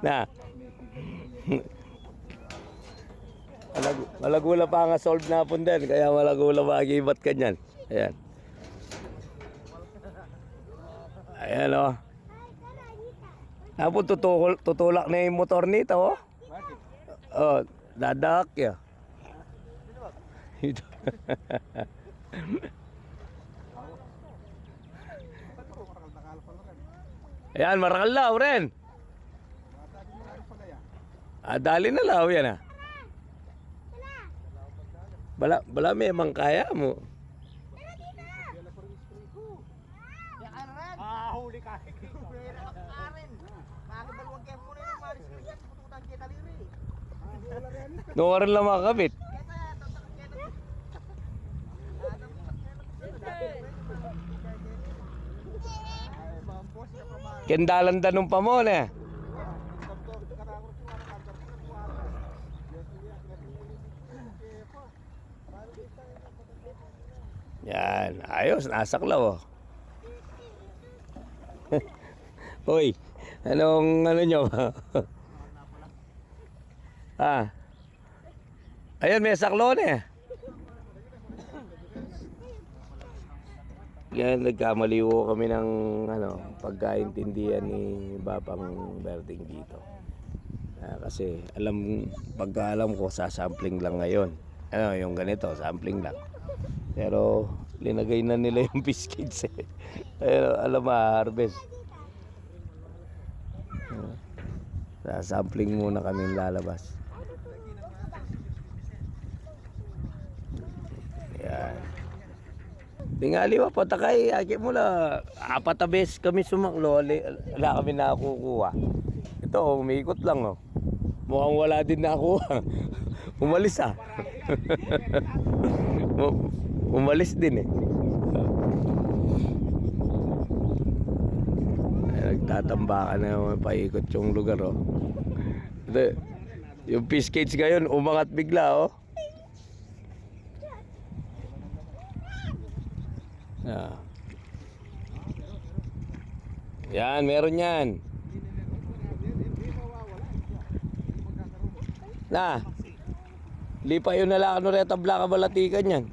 Na. Malagula pa nga solve na po din. Kaya malagula magibat ka niyan. Ayan. Ayan o. Tapos tutulak na yung motor nito o. Oh, dadak ya. Ayan, marakal law rin. Dali na law yan ah. Bala may emang kaya mo. Huli ka. Makakadalawang kayo muna yung maris ko yan. Pututan kita liri. Nuwaran lang makakabit. Kendalan danong pa mo na. Yan, ayos, nasaklaw oh. Hoy, anong ano nyo? Ayun, may saklon eh. Yan, nagkamaliwo kami ng pagkaintindihan ni Babang Berting dito. Kasi pagka alam ko, sasampling lang ngayon. Yung ganito, sampling lang. Pero linagay na nila yung biscuits eh. Pero alam mo, harvest. Sampling muna kami lalabas. Yan. Tingali pa patakay, aki mula 4 beses kami sumaklo, wala kami nakukuha. Ito, umiikot lang oh. Mukhang wala din nakuha. Umalis ah. Umalis din eh. Nagtatambakan na naman paikot yung lugar oh. Yung fish cage ngayon umangat bigla oh. Yan, meron yan. Na. Lipa yun na lang ano reta blaka balatikan yan.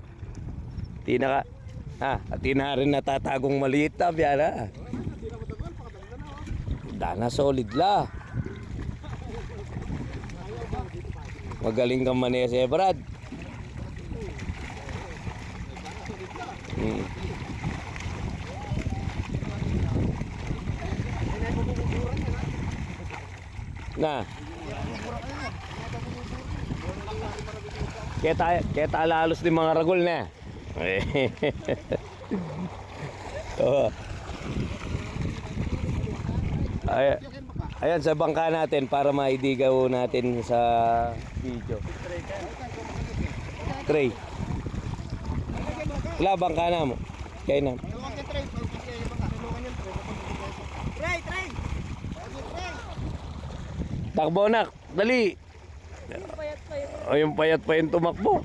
Tina ka. Tina rin natatagong maliit na biyana. Dana solid la. Magaling kang manese, Brad. Na. Kaya lalos din mga ragol na. Oh. Ayan sa bangka natin para maidigaw natin sa video. Tray. Wala bangka na mo. Kaya na. Tray. Takbo nak, dali. Yung payat pa yung tumakbo.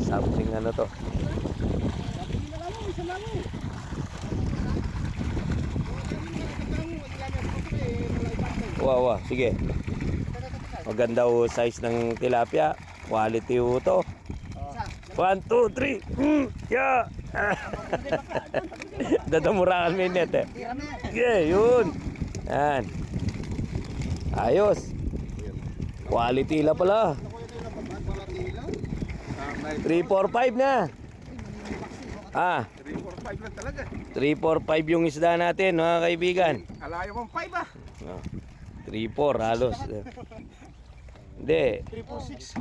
Something ano to. Wow, sige. Maganda o size ng tilapia. Quality o to. 1, 2, 3. Yeah. Dadamurakan minute eh. Yeah, yun. Yan. Ayos. Quality la pala. 3, 4, 5 na. 3, 4, 5 lang talaga. 3, 4, 5 yung isda natin mga kaibigan. Alayo mong 5 ah. 3, 4 halos. Hindi. 3, 4, 6.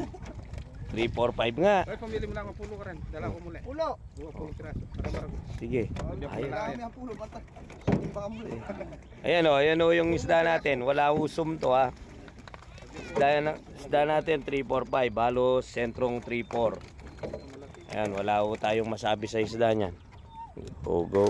3, 4, 5 nga. Ay, pamili mo lang ang pulo ka rin. Dala ko muli. Pulo. 2 piraso. Para sige. Ayun. Ang pulo bata. Ayan o yung isda natin. Wala usom to ha. Isda natin 3, 4, 5. Halos sentrong 3, 4. Ayan, wala tayong masabi sa isda niyan. Go.